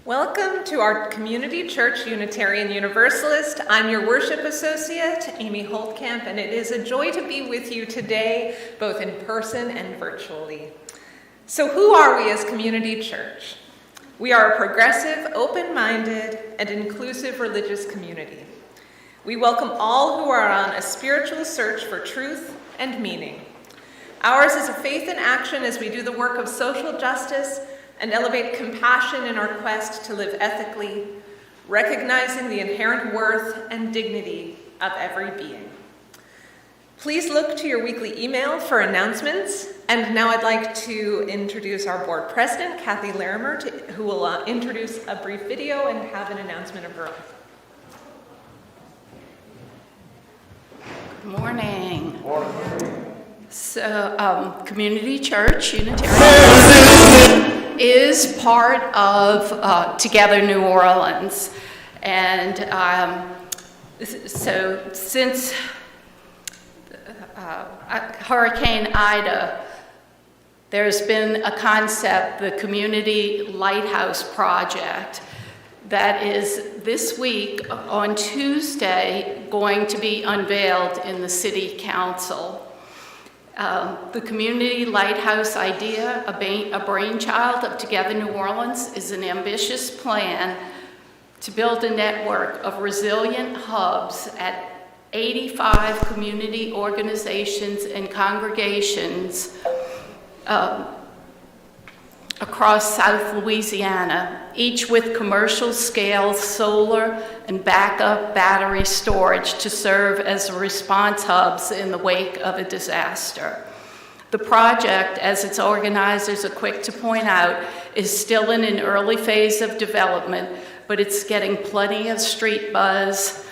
Welcome to our community Church Unitarian Universalist. I'm your worship associate, Amy Holtkamp, and it is a joy to be with you today, both in person and virtually. So who are we as community church? We are a progressive, open-minded, and inclusive religious community. We welcome all who are on a spiritual search for truth and meaning. Ours is a faith in action as we do the work of social justice and elevate compassion in our quest to live ethically, recognizing the inherent worth and dignity of every being. Please look to your weekly email for announcements. And now I'd like to introduce our board president, Kathy Larimer, who will introduce a brief video and have an announcement of her own. Good morning. So, Community Church Unitarian is part of Together New Orleans. And so since Hurricane Ida, there's been a concept, the Community Lighthouse Project, that is this week on Tuesday going to be unveiled in the City Council. The Community Lighthouse idea, a brainchild of Together New Orleans, is an ambitious plan to build a network of resilient hubs at 85 community organizations and congregations across South Louisiana, each with commercial scale solar and backup battery storage to serve as response hubs in the wake of a disaster. The project, as its organizers are quick to point out, is still in an early phase of development, but it's getting plenty of street buzz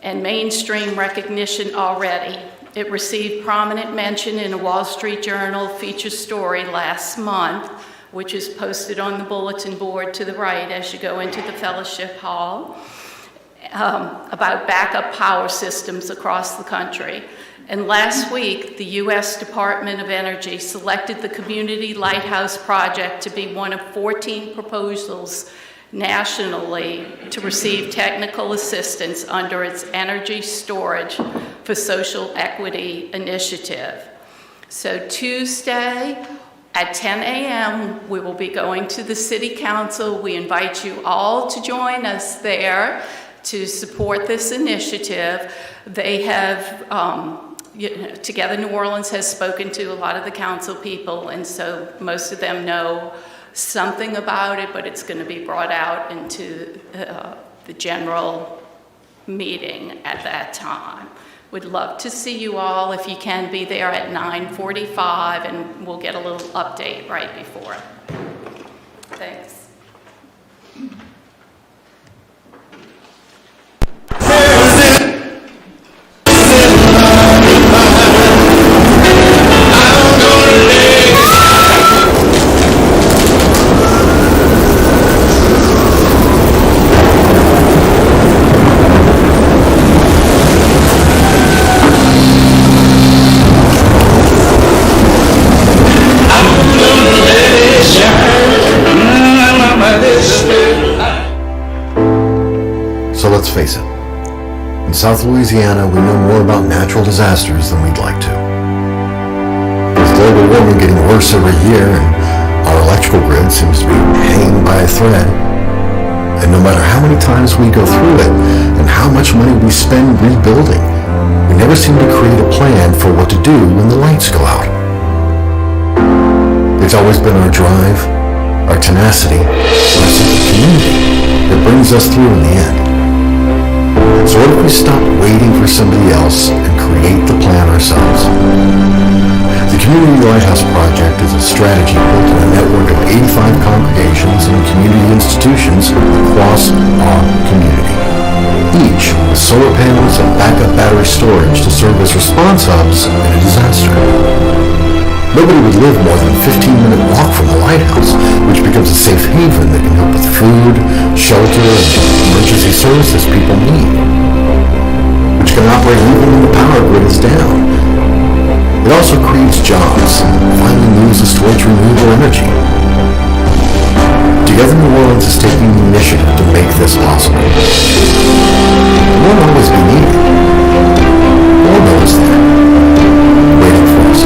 and mainstream recognition already. It received prominent mention in a Wall Street Journal feature story last month, which is posted on the bulletin board to the right as you go into the fellowship hall, about backup power systems across the country. And last week, the U.S. Department of Energy selected the Community Lighthouse Project to be one of 14 proposals nationally to receive technical assistance under its Energy Storage for Social Equity initiative. So Tuesday, at 10 a.m., we will be going to the City Council. We invite you all to join us there to support this initiative. They have, Together New Orleans has spoken to a lot of the council people, and so most of them know something about it, but it's going to be brought out into the general meeting at that time. Would love to see you all, if you can, be there at 9:45, and we'll get a little update right before. Thanks. Let's face it, in South Louisiana, we know more about natural disasters than we'd like to. With global warming getting worse every year, and our electrical grid seems to be hanging by a thread, and no matter how many times we go through it, and how much money we spend rebuilding, we never seem to create a plan for what to do when the lights go out. It's always been our drive, our tenacity, our sense of community that brings us through in the end. So what if we stop waiting for somebody else and create the plan ourselves? The Community Lighthouse Project is a strategy built on a network of 85 congregations and community institutions across our community, each with solar panels and backup battery storage to serve as response hubs in a disaster. Nobody would live more than a 15-minute walk from the lighthouse, which becomes a safe haven that can help with food, shelter, and emergency services people need, which can operate even when the power grid is down. It also creates jobs and finally moves us towards renewable energy. Do Together New Orleans is taking the initiative to make this possible. It won't always be needed. We'll know it's there, waiting for us.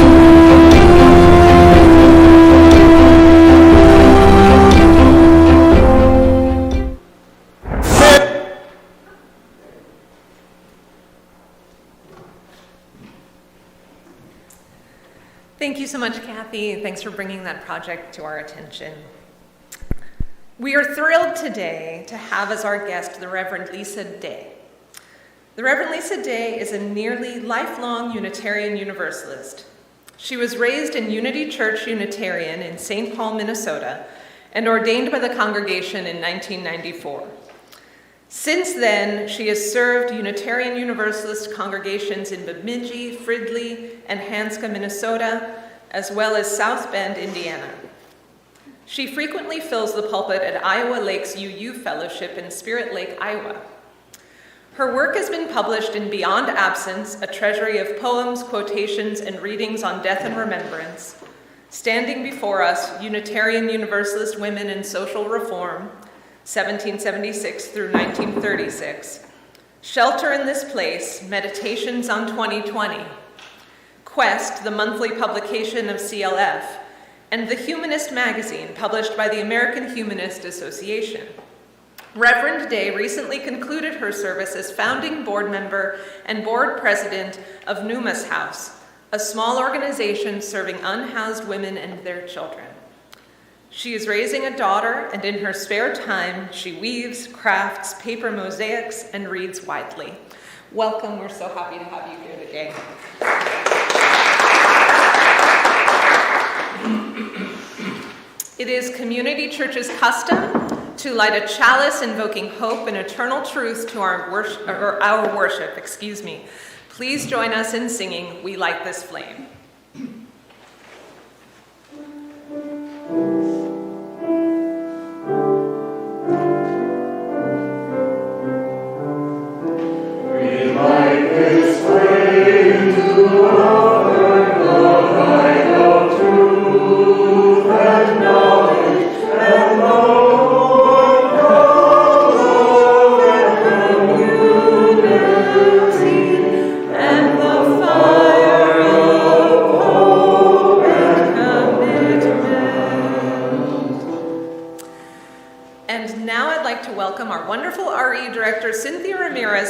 Thank you so much, Kathy. Thanks for bringing that project to our attention. We are thrilled today to have as our guest the Reverend Lisa Doege. The Reverend Lisa Doege is a nearly lifelong Unitarian Universalist. She was raised in Unity Church Unitarian in St. Paul, Minnesota, and ordained by the congregation in 1994. Since then, she has served Unitarian Universalist congregations in Bemidji, Fridley, and Hanska, Minnesota, as well as South Bend, Indiana. She frequently fills the pulpit at Iowa Lakes UU Fellowship in Spirit Lake, Iowa. Her work has been published in Beyond Absence, a treasury of poems, quotations, and readings on death and remembrance, Standing Before Us, Unitarian Universalist Women in Social Reform, 1776 through 1936, Shelter in This Place, Meditations on 2020, Quest, the monthly publication of CLF, and The Humanist magazine, published by the American Humanist Association. Reverend Doege recently concluded her service as founding board member and board president of Numa's House, a small organization serving unhoused women and their children. She is raising a daughter, and in her spare time, she weaves, crafts, paper mosaics, and reads widely. Welcome, we're so happy to have you here today. It is Community Church's custom to light a chalice invoking hope and eternal truth to our worship. Please join us in singing, We Light This Flame.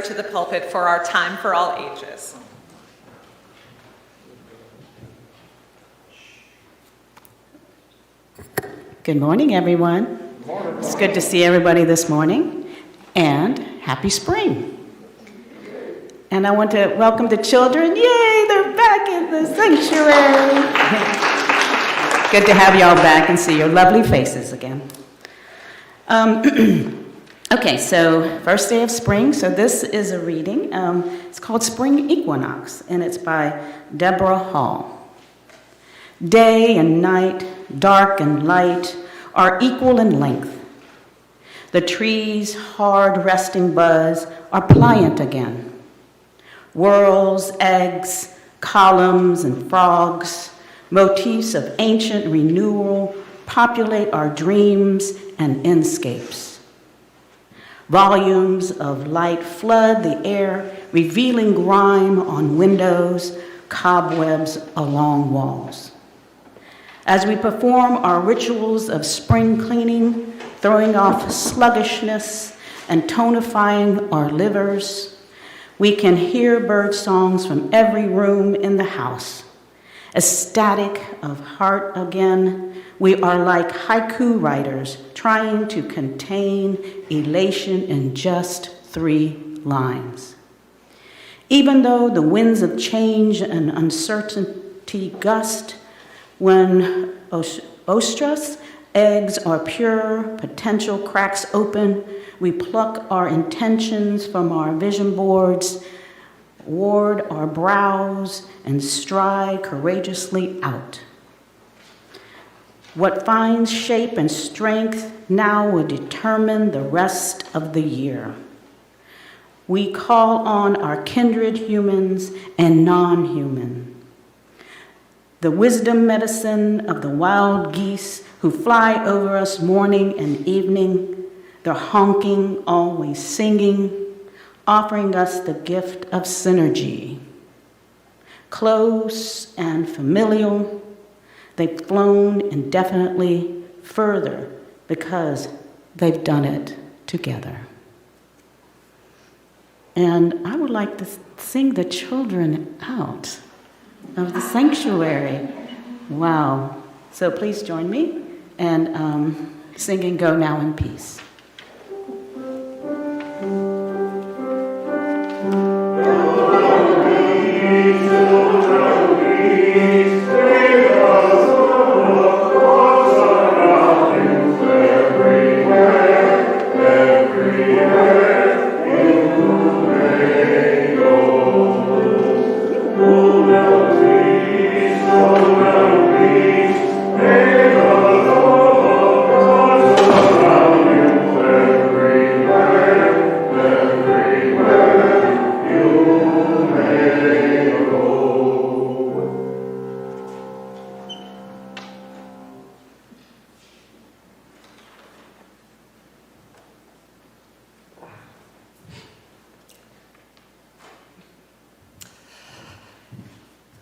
To the pulpit for our Time for All Ages. Good morning, everyone. Good morning. It's good to see everybody this morning, and happy spring. And I want to welcome the children. Yay, they're back in the sanctuary. Good to have y'all back and see your lovely faces again. Okay, so first day of spring. So this is a reading. It's called Spring Equinox, and it's by Deborah Hall. Day and night, dark and light, are equal in length. The trees' hard resting buds are pliant again. Whorls, eggs, columns, and frogs, motifs of ancient renewal, populate our dreams and inscapes. Volumes of light flood the air, revealing grime on windows, cobwebs along walls. As we perform our rituals of spring cleaning, throwing off sluggishness and tonifying our livers, we can hear bird songs from every room in the house. Ecstatic of heart again, we are like haiku writers trying to contain elation in just 3 lines. Even though the winds of change and uncertainty gust, when ostrus eggs are pure, potential cracks open, we pluck our intentions from our vision boards, ward our brows, and stride courageously out. What finds shape and strength now will determine the rest of the year. We call on our kindred humans and non-human. The wisdom medicine of the wild geese who fly over us morning and evening, their honking, always singing, offering us the gift of synergy. Close and familial, they've flown indefinitely further because they've done it together. And I would like to sing the children out of the sanctuary. Wow. So please join me and singing Go Now in Peace.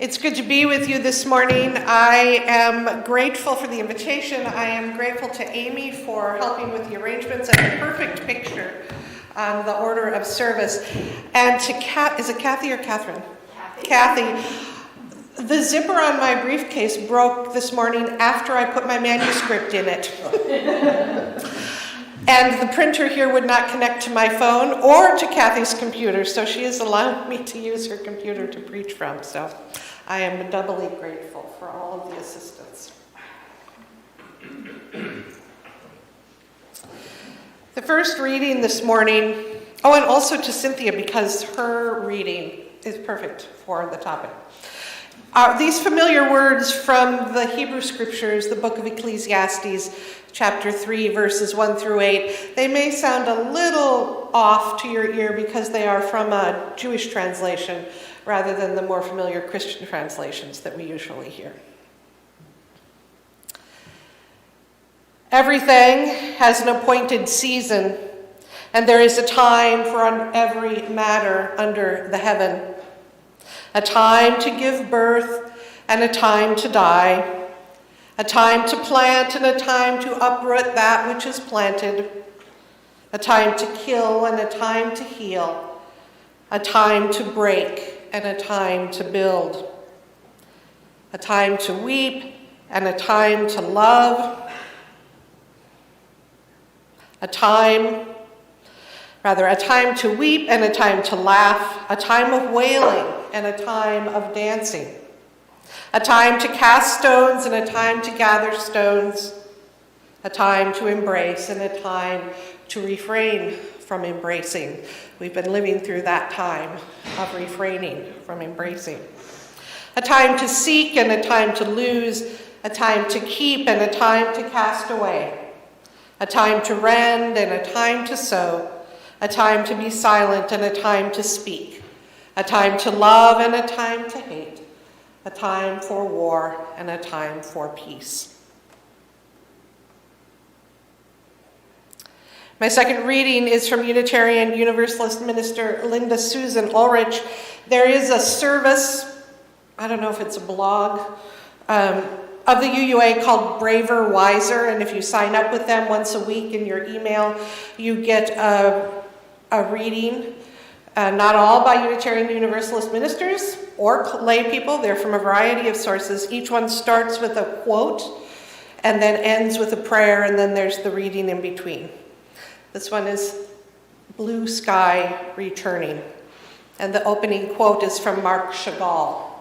It's good to be with you this morning. I am grateful for the invitation. I am grateful to Amy for helping with the arrangements and the perfect picture on the order of service. And to is it Kathy or Catherine? Kathy. The zipper on my briefcase broke this morning after I put my manuscript in it. And the printer here would not connect to my phone or to Kathy's computer, so she has allowed me to use her computer to preach from. So I am doubly grateful for all of the assistance. The first reading this morning, and also to Cynthia, because her reading is perfect for the topic. These familiar words from the Hebrew Scriptures, the book of Ecclesiastes, chapter 3, verses 1 through 8, they may sound a little off to your ear because they are from a Jewish translation rather than the more familiar Christian translations that we usually hear. Everything has an appointed season, and there is a time for every matter under the heaven. A time to give birth and a time to die, a time to plant and a time to uproot that which is planted, a time to kill and a time to heal, a time to break and a time to build, a time to weep and a time to love, a time to weep and a time to laugh, a time of wailing and a time of dancing, a time to cast stones and a time to gather stones, a time to embrace and a time to refrain from embracing. We've been living through that time of refraining from embracing. A time to seek and a time to lose, a time to keep and a time to cast away, a time to rend and a time to sow, a time to be silent and a time to speak, a time to love and a time to hate, a time for war and a time for peace. My second reading is from Unitarian Universalist Minister Linda Susan Ulrich. There is a service, I don't know if it's a blog, of the UUA called Braver, Wiser, and if you sign up with them once a week in your email, you get a reading, not all by Unitarian Universalist ministers or lay people. They're from a variety of sources. Each one starts with a quote and then ends with a prayer, and then there's the reading in between. This one is Blue Sky Returning, and the opening quote is from Marc Chagall.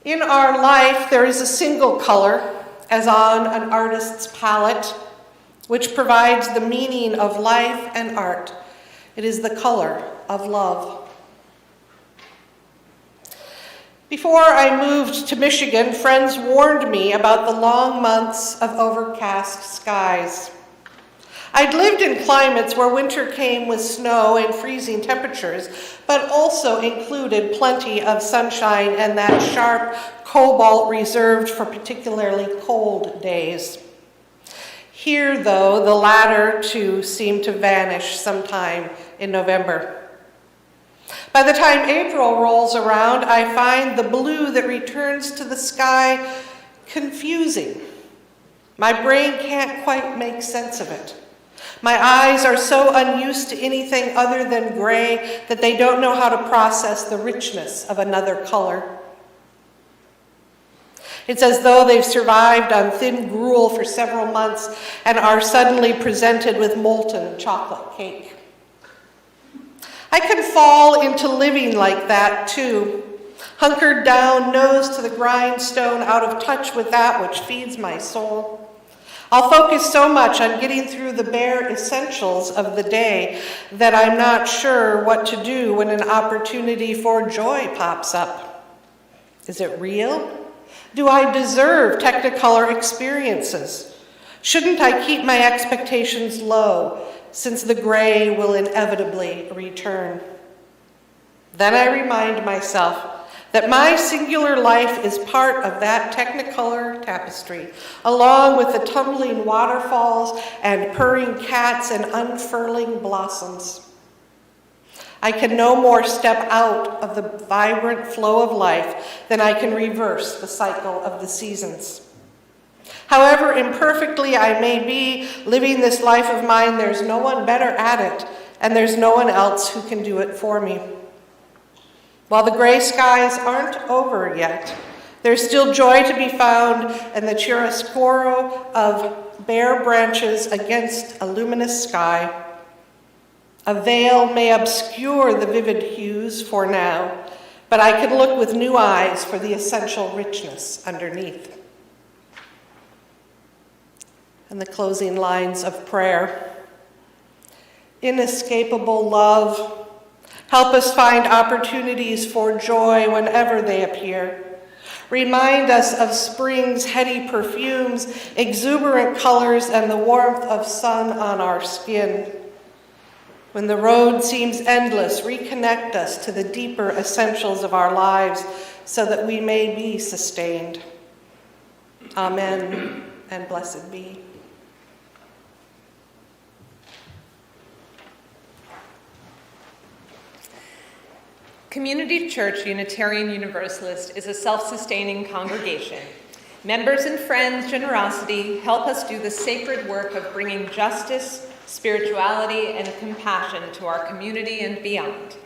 In our life, there is a single color, as on an artist's palette, which provides the meaning of life and art. It is the color of love. Before I moved to Michigan, friends warned me about the long months of overcast skies. I'd lived in climates where winter came with snow and freezing temperatures, but also included plenty of sunshine and that sharp cobalt reserved for particularly cold days. Here, though, the latter two seem to vanish sometime in November. By the time April rolls around, I find the blue that returns to the sky confusing. My brain can't quite make sense of it. My eyes are so unused to anything other than gray that they don't know how to process the richness of another color. It's as though they've survived on thin gruel for several months and are suddenly presented with molten chocolate cake. I can fall into living like that too, hunkered down, nose to the grindstone, out of touch with that which feeds my soul. I'll focus so much on getting through the bare essentials of the day that I'm not sure what to do when an opportunity for joy pops up. Is it real? Do I deserve Technicolor experiences? Shouldn't I keep my expectations low, since the gray will inevitably return? Then I remind myself that my singular life is part of that Technicolor tapestry, along with the tumbling waterfalls and purring cats and unfurling blossoms. I can no more step out of the vibrant flow of life than I can reverse the cycle of the seasons. However imperfectly I may be living this life of mine, there's no one better at it, and there's no one else who can do it for me. While the gray skies aren't over yet, there's still joy to be found in the chiaroscuro of bare branches against a luminous sky. A veil may obscure the vivid hues for now, but I can look with new eyes for the essential richness underneath. And the closing lines of prayer. Inescapable love, help us find opportunities for joy whenever they appear. Remind us of spring's heady perfumes, exuberant colors, and the warmth of sun on our skin. When the road seems endless, reconnect us to the deeper essentials of our lives so that we may be sustained. Amen, and blessed be. Community Church Unitarian Universalist is a self-sustaining congregation. Members and friends' generosity help us do the sacred work of bringing justice, spirituality, and compassion to our community and beyond.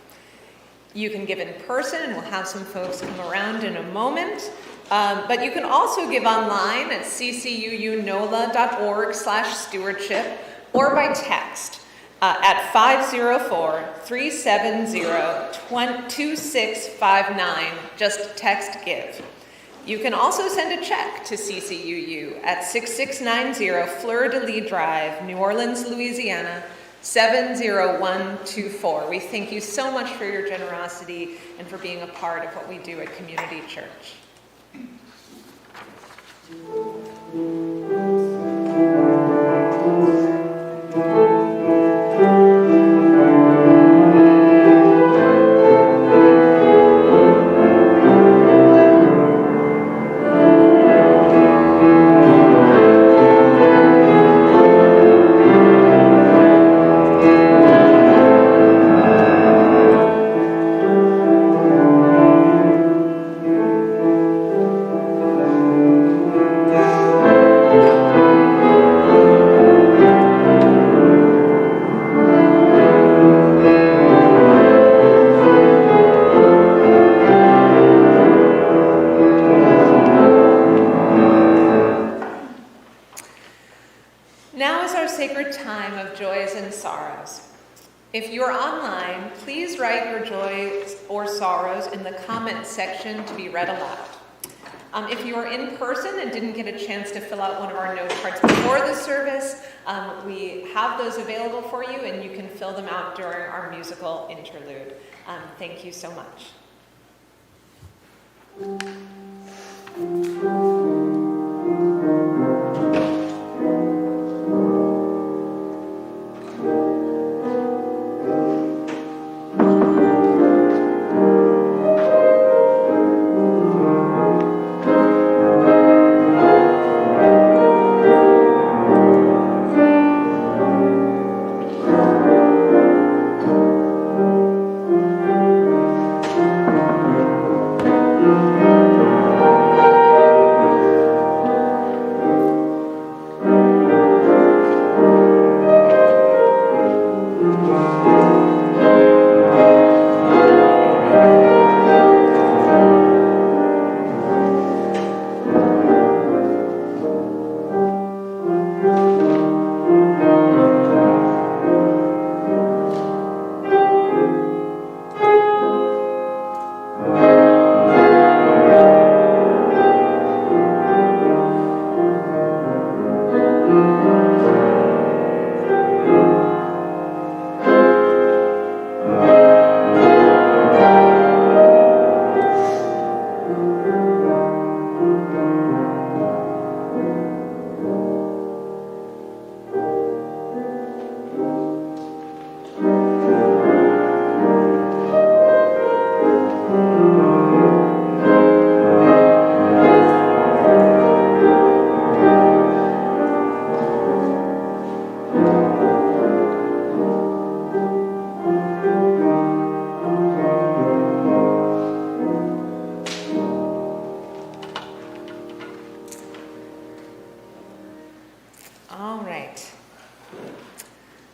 You can give in person, and we'll have some folks come around in a moment, but you can also give online at ccuunola.org/stewardship or by text at 504-370-2659. Just text GIVE. You can also send a check to CCUU at 6690 Fleur de Lis Drive, New Orleans, Louisiana, 70124. We thank you so much for your generosity and for being a part of what we do at Community Church. If you're online, please write your joys or sorrows in the comments section to be read aloud. If you are in person and didn't get a chance to fill out one of our note cards before the service, we have those available for you, and you can fill them out during our musical interlude. Thank you so much.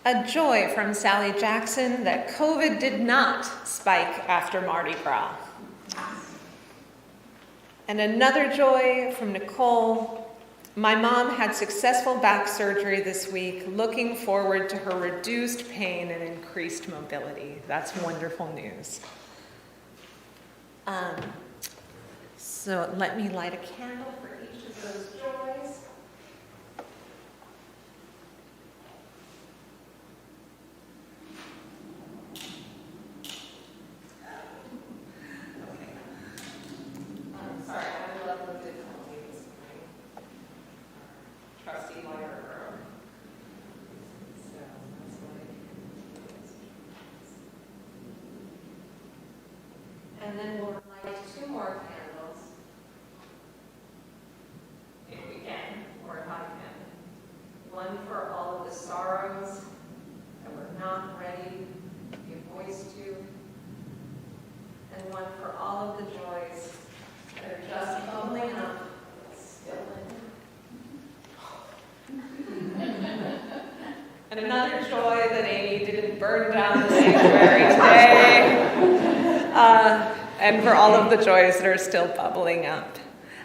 A joy from Sally Jackson that COVID did not spike after Mardi Gras. And another joy from Nicole. My mom had successful back surgery this week, looking forward to her reduced pain and increased mobility. That's wonderful news. So let me light a candle for each of those joys. Sorry, I love the difficulty this morning. Trusty lawyer girl. So that's what I do. And then we'll light 2 more candles. If we can, or if I can. One for all of the sorrows that we're not ready to give voice to. And one for all of the joys that are just bubbling up, still in. And another joy that Amy didn't burn down the sanctuary today. And for all of the joys that are still bubbling up.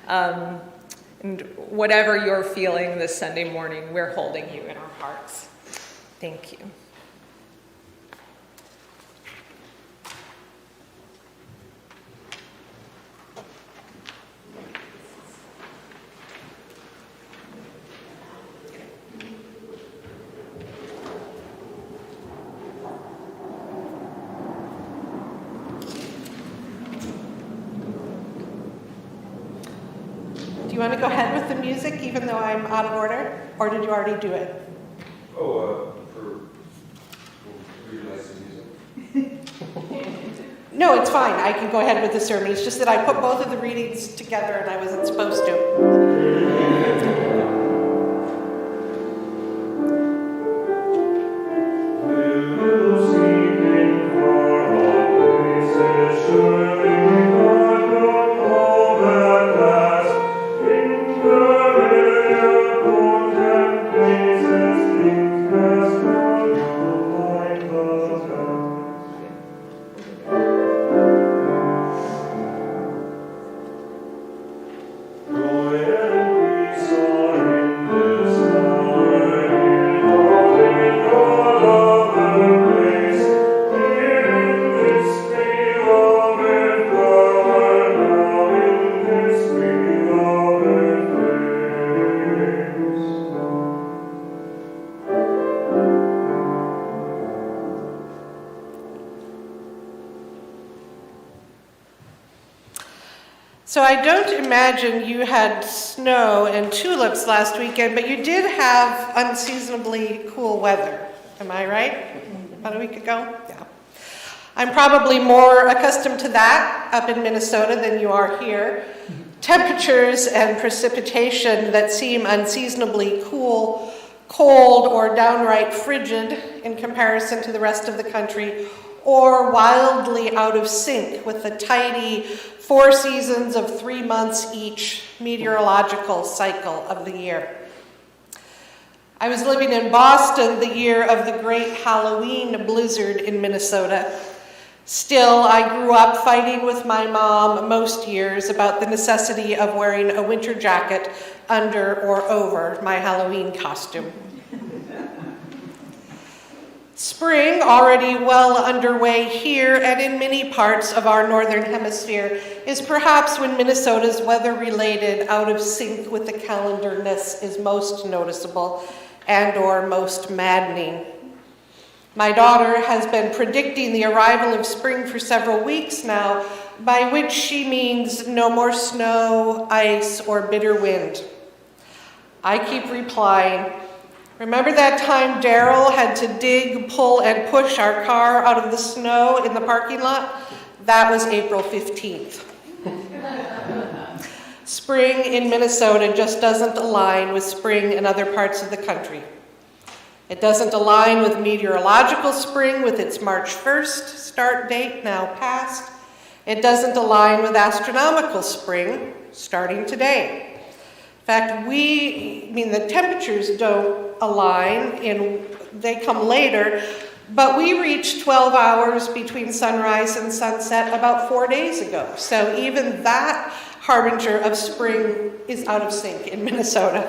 And whatever you're feeling this Sunday morning, we're holding you in our hearts. Thank you. Do you want to go ahead with the music, even though I'm out of order? Or did you already do it? Would you like some music? No, it's fine. I can go ahead with the sermon. It's just that I put both of the readings together and I wasn't supposed to. So I don't imagine you had snow and tulips last weekend, but you did have unseasonably cool weather. Am I right? About a week ago? Yeah. I'm probably more accustomed to that up in Minnesota than you are here. Temperatures and precipitation that seem unseasonably cool, cold, or downright frigid in comparison to the rest of the country, or wildly out of sync with the tidy 4 seasons of 3 months each meteorological cycle of the year. I was living in Boston the year of the great Halloween blizzard in Minnesota. Still, I grew up fighting with my mom most years about the necessity of wearing a winter jacket under or over my Halloween costume. Spring, already well underway here and in many parts of our northern hemisphere, is perhaps when Minnesota's weather-related out of sync with the calendar-ness is most noticeable and or most maddening. My daughter has been predicting the arrival of spring for several weeks now, by which she means no more snow, ice, or bitter wind. I keep replying, remember that time Daryl had to dig, pull, and push our car out of the snow in the parking lot? That was April 15th. Spring in Minnesota just doesn't align with spring in other parts of the country. It doesn't align with meteorological spring with its March 1st start date now past. It doesn't align with astronomical spring starting today. In fact, the temperatures don't align, they come later, but we reached 12 hours between sunrise and sunset about 4 days ago. So even that harbinger of spring is out of sync in Minnesota.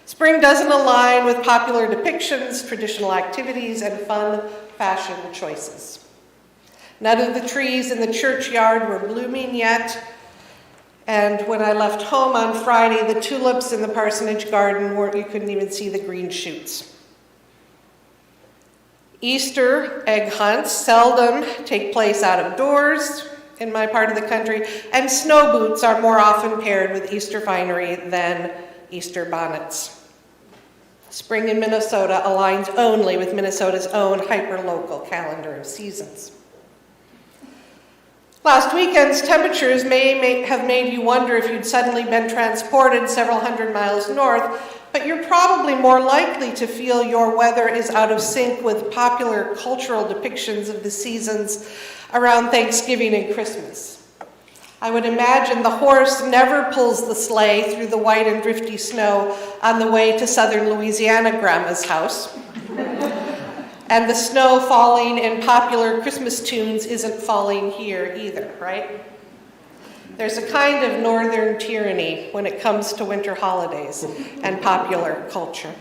Spring doesn't align with popular depictions, traditional activities, and fun fashion choices. None of the trees in the churchyard were blooming yet, and when I left home on Friday, the tulips in the parsonage garden you couldn't even see the green shoots. Easter egg hunts seldom take place out of doors in my part of the country, and snow boots are more often paired with Easter finery than Easter bonnets. Spring in Minnesota aligns only with Minnesota's own hyper-local calendar of seasons. Last weekend's temperatures may have made you wonder if you'd suddenly been transported several hundred miles north, but you're probably more likely to feel your weather is out of sync with popular cultural depictions of the seasons around Thanksgiving and Christmas. I would imagine the horse never pulls the sleigh through the white and drifty snow on the way to southern Louisiana grandma's house. And the snow falling in popular Christmas tunes isn't falling here either, right? There's a kind of northern tyranny when it comes to winter holidays and popular culture.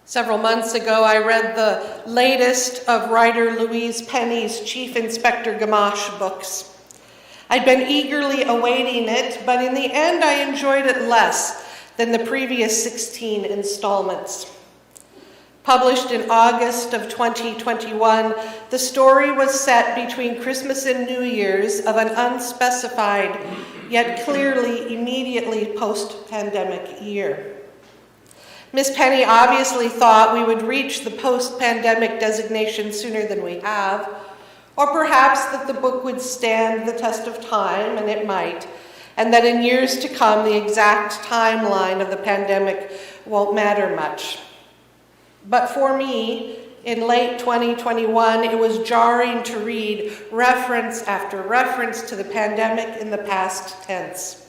Several months ago, I read the latest of writer Louise Penny's Chief Inspector Gamache books. I'd been eagerly awaiting it, but in the end, I enjoyed it less than the previous 16 installments. Published in August of 2021, the story was set between Christmas and New Year's of an unspecified, yet clearly immediately post-pandemic year. Ms. Penny obviously thought we would reach the post-pandemic designation sooner than we have, or perhaps that the book would stand the test of time, and it might, and that in years to come the exact timeline of the pandemic won't matter much. But for me, in late 2021, it was jarring to read reference after reference to the pandemic in the past tense,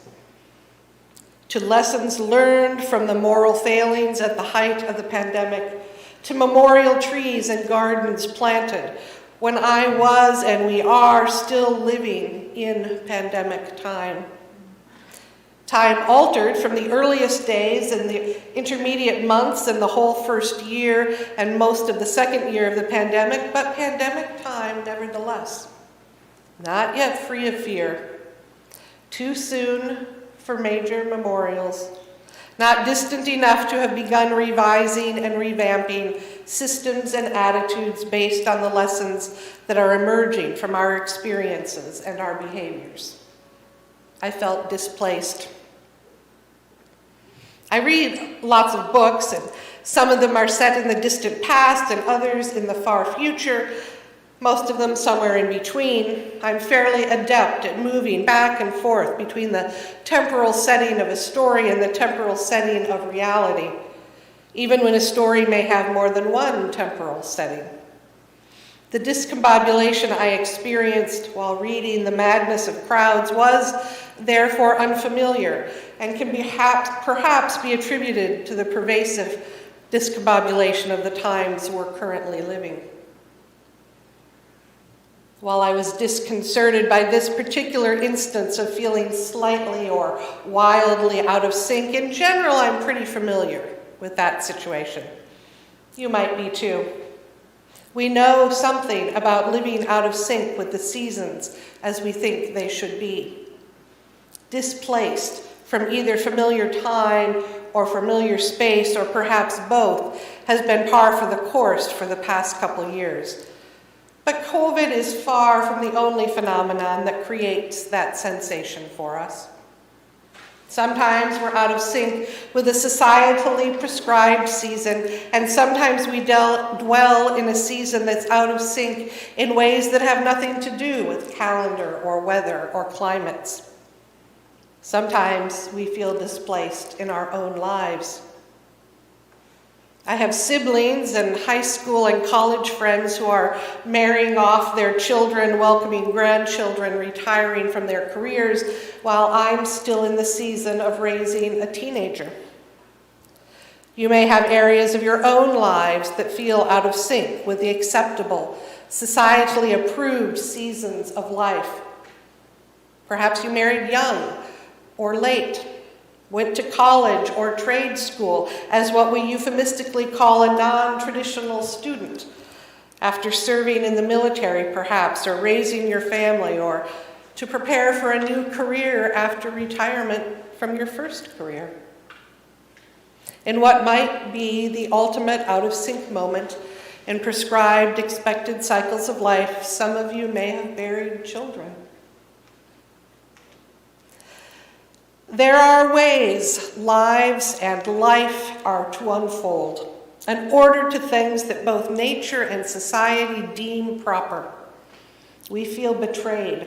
to lessons learned from the moral failings at the height of the pandemic, to memorial trees and gardens planted when I was and we are still living in pandemic time. Time altered from the earliest days and the intermediate months and the whole first year and most of the second year of the pandemic, but pandemic time nevertheless. Not yet free of fear. Too soon for major memorials. Not distant enough to have begun revising and revamping systems and attitudes based on the lessons that are emerging from our experiences and our behaviors. I felt displaced. I read lots of books, and some of them are set in the distant past and others in the far future, most of them somewhere in between. I'm fairly adept at moving back and forth between the temporal setting of a story and the temporal setting of reality, even when a story may have more than one temporal setting. The discombobulation I experienced while reading The Madness of Crowds was therefore unfamiliar and can perhaps be attributed to the pervasive discombobulation of the times we're currently living. While I was disconcerted by this particular instance of feeling slightly or wildly out of sync, in general, I'm pretty familiar with that situation. You might be too. We know something about living out of sync with the seasons as we think they should be. Displaced from either familiar time or familiar space, or perhaps both, has been par for the course for the past couple years. But COVID is far from the only phenomenon that creates that sensation for us. Sometimes we're out of sync with a societally prescribed season, and sometimes we dwell in a season that's out of sync in ways that have nothing to do with calendar or weather or climates. Sometimes we feel displaced in our own lives. I have siblings and high school and college friends who are marrying off their children, welcoming grandchildren, retiring from their careers, while I'm still in the season of raising a teenager. You may have areas of your own lives that feel out of sync with the acceptable, societally approved seasons of life. Perhaps you married young or late, went to college or trade school as what we euphemistically call a non-traditional student, after serving in the military perhaps, or raising your family, or to prepare for a new career after retirement from your first career. In what might be the ultimate out-of-sync moment in prescribed expected cycles of life, some of you may have buried children. There are ways lives and life are to unfold, an order to things that both nature and society deem proper. We feel betrayed,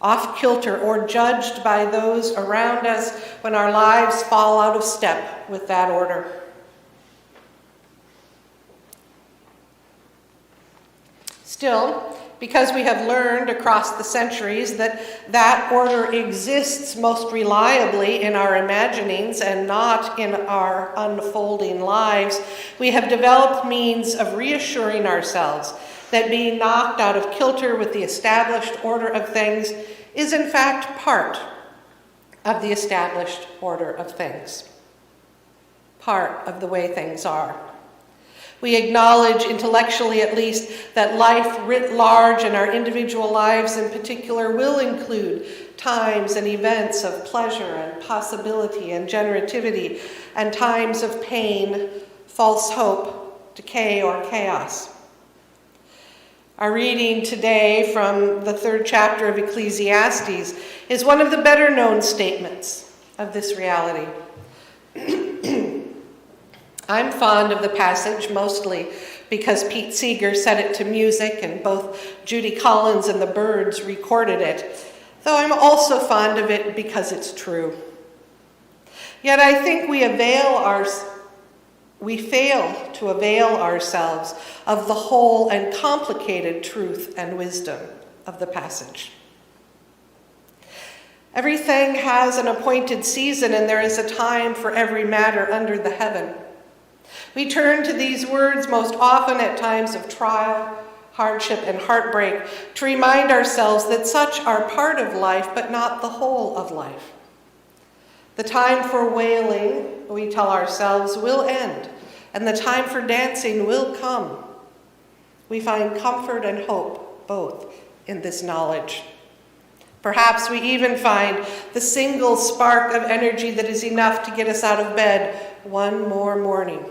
off-kilter, or judged by those around us when our lives fall out of step with that order. Still, because we have learned across the centuries that order exists most reliably in our imaginings and not in our unfolding lives, we have developed means of reassuring ourselves that being knocked out of kilter with the established order of things is in fact part of the established order of things, part of the way things are. We acknowledge, intellectually at least, that life writ large and our individual lives in particular will include times and events of pleasure and possibility and generativity, and times of pain, false hope, decay, or chaos. Our reading today from the 3rd chapter of Ecclesiastes is one of the better known statements of this reality. I'm fond of the passage mostly because Pete Seeger set it to music and both Judy Collins and the Byrds recorded it, though I'm also fond of it because it's true. Yet I think we fail to avail ourselves of the whole and complicated truth and wisdom of the passage. Everything has an appointed season, and there is a time for every matter under the heaven. We turn to these words most often at times of trial, hardship, and heartbreak to remind ourselves that such are part of life, but not the whole of life. The time for wailing, we tell ourselves, will end, and the time for dancing will come. We find comfort and hope both in this knowledge. Perhaps we even find the single spark of energy that is enough to get us out of bed one more morning.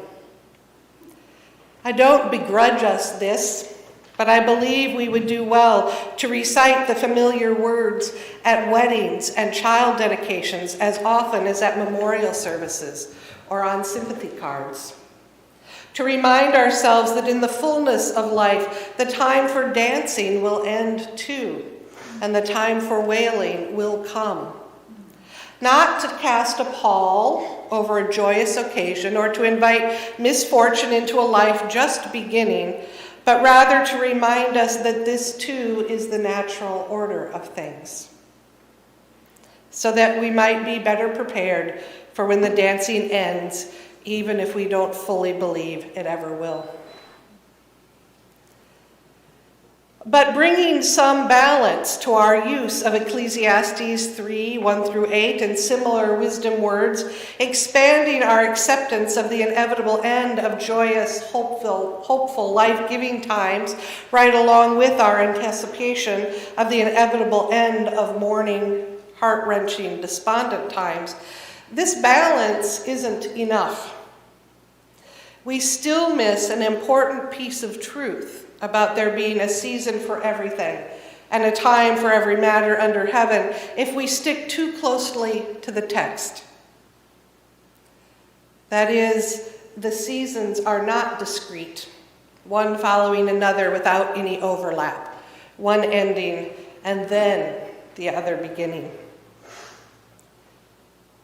I don't begrudge us this, but I believe we would do well to recite the familiar words at weddings and child dedications as often as at memorial services or on sympathy cards. To remind ourselves that in the fullness of life, the time for dancing will end too, and the time for wailing will come. Not to cast a pall over a joyous occasion or to invite misfortune into a life just beginning, but rather to remind us that this too is the natural order of things, so that we might be better prepared for when the dancing ends, even if we don't fully believe it ever will. But bringing some balance to our use of Ecclesiastes 3, 1-8, and similar wisdom words, expanding our acceptance of the inevitable end of joyous, hopeful, life-giving times, right along with our anticipation of the inevitable end of mourning, heart-wrenching, despondent times, this balance isn't enough. We still miss an important piece of truth about there being a season for everything and a time for every matter under heaven if we stick too closely to the text. That is, the seasons are not discrete, one following another without any overlap, one ending and then the other beginning.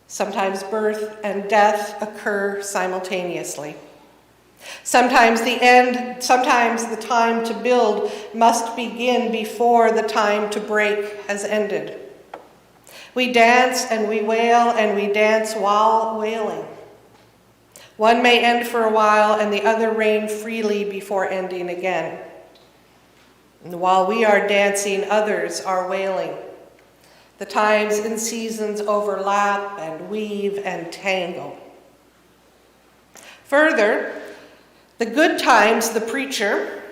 Sometimes birth and death occur simultaneously. Sometimes the time to build must begin before the time to break has ended. We dance and we wail and we dance while wailing. One may end for a while and the other reign freely before ending again. And while we are dancing, others are wailing. The times and seasons overlap and weave and tangle. Further, the good times the preacher,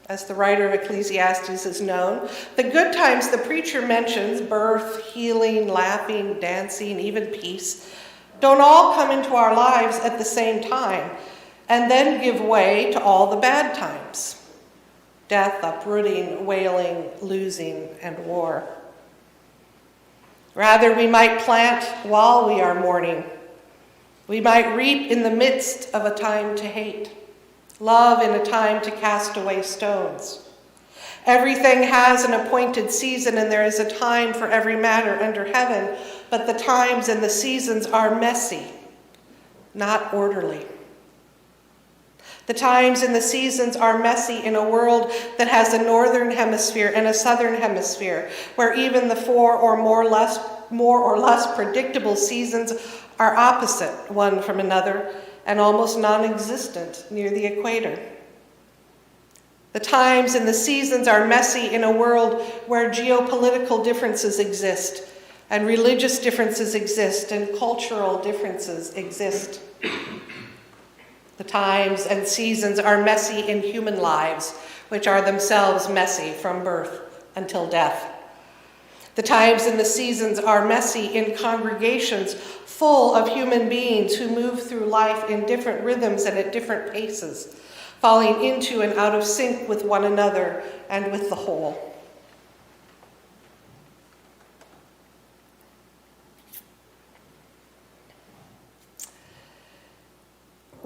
as the writer of Ecclesiastes is known, the good times the preacher mentions, birth, healing, laughing, dancing, even peace, don't all come into our lives at the same time and then give way to all the bad times: death, uprooting, wailing, losing, and war. Rather, we might plant while we are mourning. We might reap in the midst of a time to hate, love in a time to cast away stones. Everything has an appointed season, and there is a time for every matter under heaven, but the times and the seasons are messy, not orderly. The times and the seasons are messy in a world that has a northern hemisphere and a southern hemisphere, where even the more or less predictable seasons are opposite one from another and almost non-existent near the equator. The times and the seasons are messy in a world where geopolitical differences exist, and religious differences exist, and cultural differences exist. The times and seasons are messy in human lives, which are themselves messy from birth until death. The times and the seasons are messy in congregations full of human beings who move through life in different rhythms and at different paces, falling into and out of sync with one another and with the whole.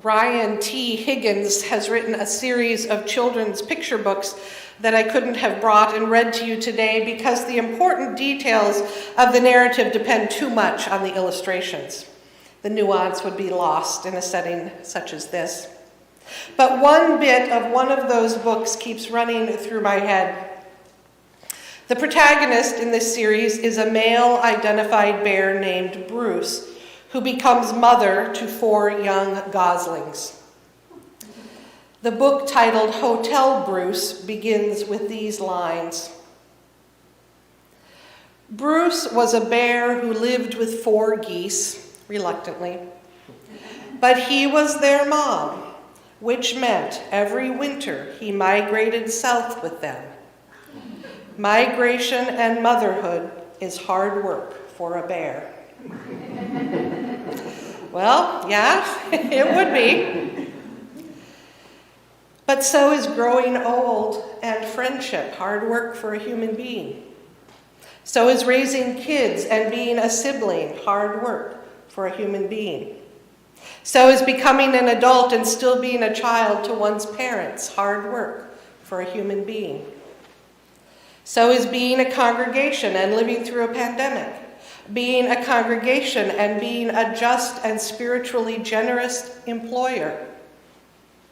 Ryan T. Higgins has written a series of children's picture books that I couldn't have brought and read to you today because the important details of the narrative depend too much on the illustrations. The nuance would be lost in a setting such as this. But one bit of one of those books keeps running through my head. The protagonist in this series is a male-identified bear named Bruce, who becomes mother to 4 young goslings. The book, titled Hotel Bruce, begins with these lines. Bruce was a bear who lived with 4 geese, reluctantly, but he was their mom, which meant every winter he migrated south with them. Migration and motherhood is hard work for a bear. Well, yeah, it would be. But so is growing old and friendship hard work for a human being. So is raising kids and being a sibling hard work for a human being. So is becoming an adult and still being a child to one's parents hard work for a human being. So is being a congregation and living through a pandemic. Being a congregation and being a just and spiritually generous employer.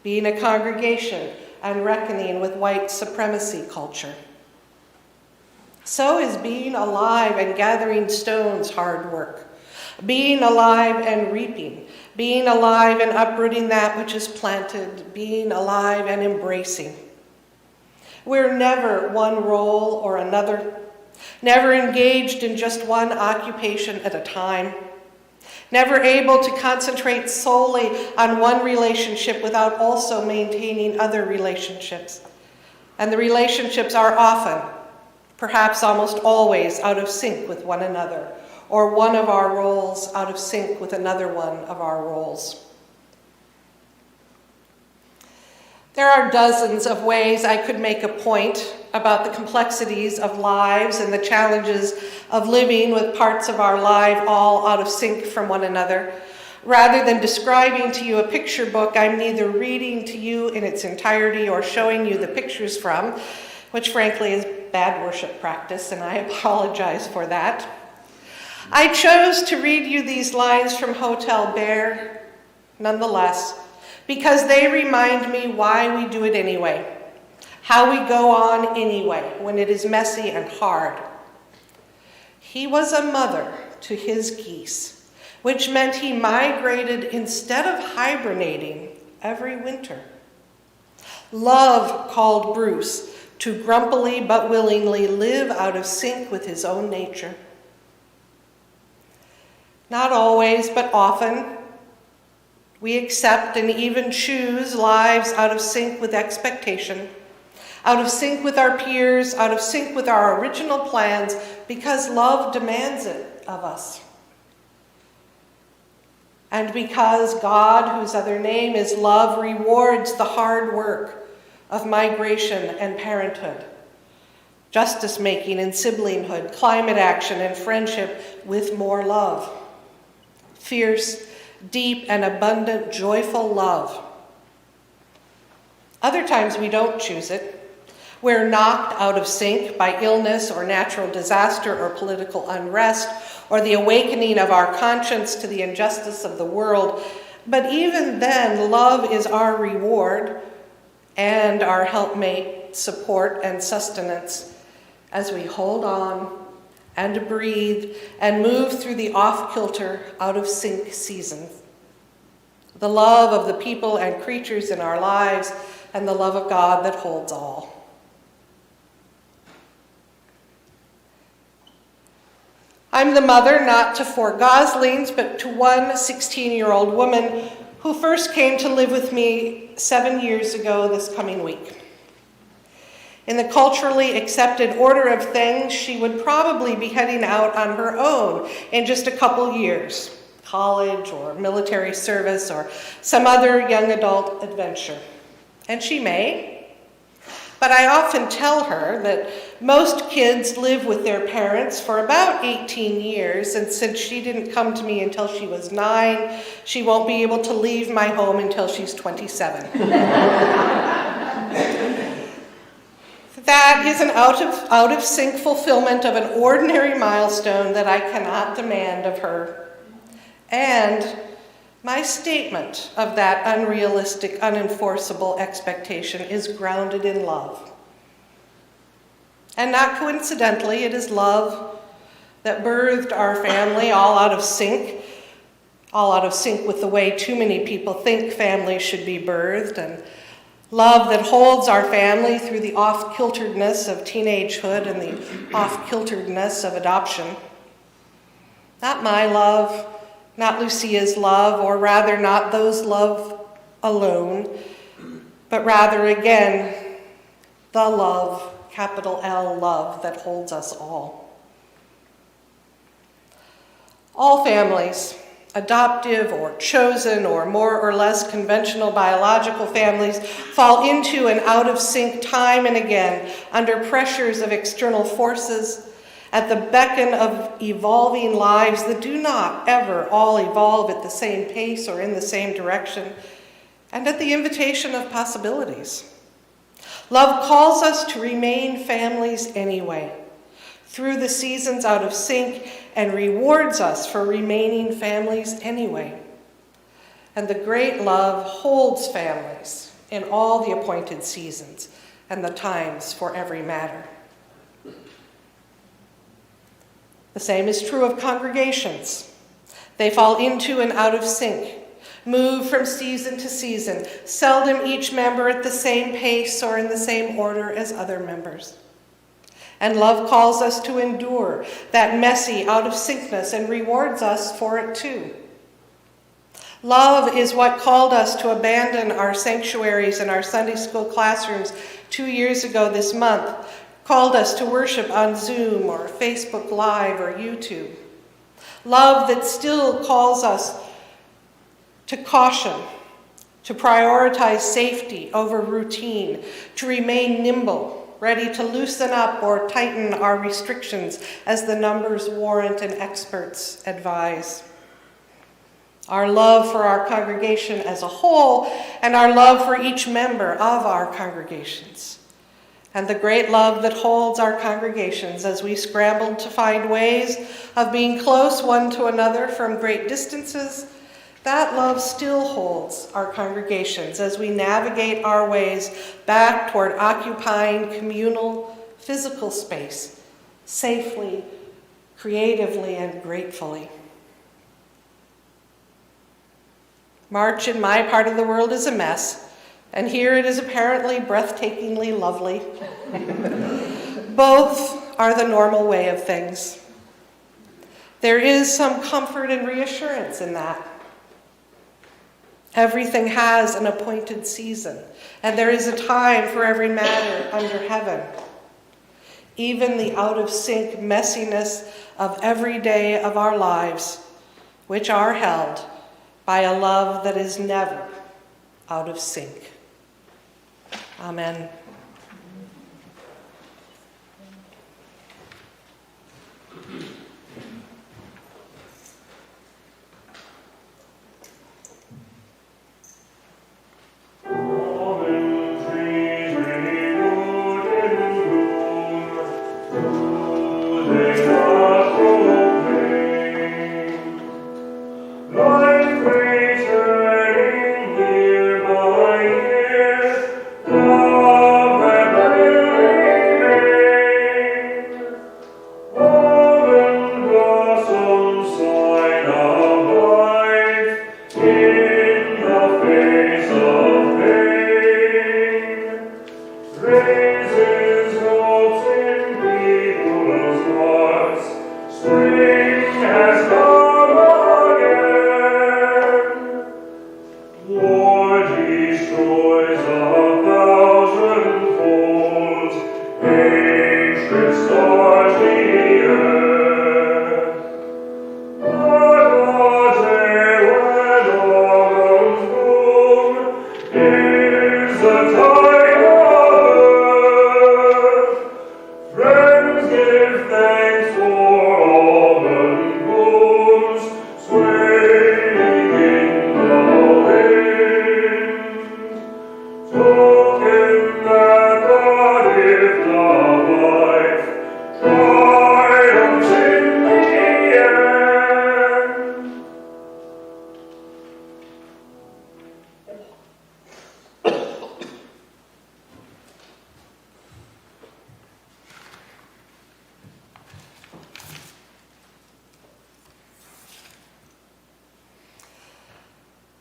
Being a congregation and reckoning with white supremacy culture. So is being alive and gathering stones hard work. Being alive and reaping. Being alive and uprooting that which is planted. Being alive and embracing. We're never one role or another. Never engaged in just one occupation at a time. Never able to concentrate solely on one relationship without also maintaining other relationships. And the relationships are often, perhaps almost always, out of sync with one another, or one of our roles out of sync with another one of our roles. There are dozens of ways I could make a point about the complexities of lives and the challenges of living with parts of our life all out of sync from one another. Rather than describing to you a picture book I'm neither reading to you in its entirety or showing you the pictures from, which frankly is bad worship practice, and I apologize for that. I chose to read you these lines from Hotel Bear, nonetheless, because they remind me why we do it anyway, how we go on anyway when it is messy and hard. He was a mother to his geese, which meant he migrated instead of hibernating every winter. Love called Bruce to grumpily but willingly live out of sync with his own nature. Not always, but often, we accept and even choose lives out of sync with expectation, out of sync with our peers, out of sync with our original plans, because love demands it of us. And because God, whose other name is love, rewards the hard work of migration and parenthood, justice making and siblinghood, climate action and friendship with more love. Fierce, deep, and abundant, joyful love. Other times we don't choose it. We're knocked out of sync by illness or natural disaster or political unrest or the awakening of our conscience to the injustice of the world. But even then, love is our reward and our helpmate, support, and sustenance as we hold on and breathe and move through the off-kilter, out-of-sync season. The love of the people and creatures in our lives and the love of God that holds all. I'm the mother not to 4 goslings, but to one 16-year-old woman who first came to live with me 7 years ago this coming week. In the culturally accepted order of things, she would probably be heading out on her own in just a couple years, college or military service or some other young adult adventure. And she may, but I often tell her that most kids live with their parents for about 18 years, and since she didn't come to me until she was 9, she won't be able to leave my home until she's 27. That is an out of sync fulfillment of an ordinary milestone that I cannot demand of her. And my statement of that unrealistic, unenforceable expectation is grounded in love. And not coincidentally, it is love that birthed our family all out of sync with the way too many people think families should be birthed, and love that holds our family through the off-kilteredness of teenagehood and the off-kilteredness of adoption. Not my love, not Lucia's love, or rather not those love alone, but rather again, the love, capital L love, that holds us all. All families, adoptive or chosen or more or less conventional biological families, fall into and out of sync time and again under pressures of external forces, at the beckon of evolving lives that do not ever all evolve at the same pace or in the same direction, and at the invitation of possibilities. Love calls us to remain families anyway, through the seasons out of sync, and rewards us for remaining families anyway. And the great love holds families in all the appointed seasons and the times for every matter. The same is true of congregations. They fall into and out of sync, move from season to season, seldom each member at the same pace or in the same order as other members. And love calls us to endure that messy out of syncness and rewards us for it too. Love is what called us to abandon our sanctuaries and our Sunday school classrooms 2 years ago this month, called us to worship on Zoom or Facebook Live or YouTube. Love that still calls us to caution, to prioritize safety over routine, to remain nimble, ready to loosen up or tighten our restrictions as the numbers warrant and experts advise. Our love for our congregation as a whole, and our love for each member of our congregations, and the great love that holds our congregations as we scramble to find ways of being close one to another from great distances, That love still holds our congregations as we navigate our ways back toward occupying communal, physical space safely, creatively, and gratefully. March in my part of the world is a mess, and here it is apparently breathtakingly lovely. Both are the normal way of things. There is some comfort and reassurance in that. Everything has an appointed season, and there is a time for every matter under heaven. Even the out-of-sync messiness of every day of our lives, which are held by a love that is never out of sync. Amen.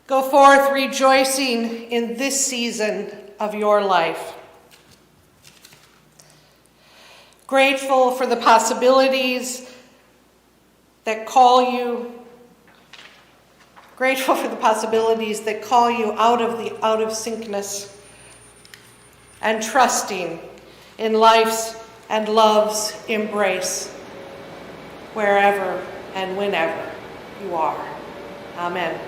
Go forth rejoicing in this season of your life. Grateful for the possibilities that call you out of syncness, and trusting in life's and love's embrace wherever and whenever you are. Amen.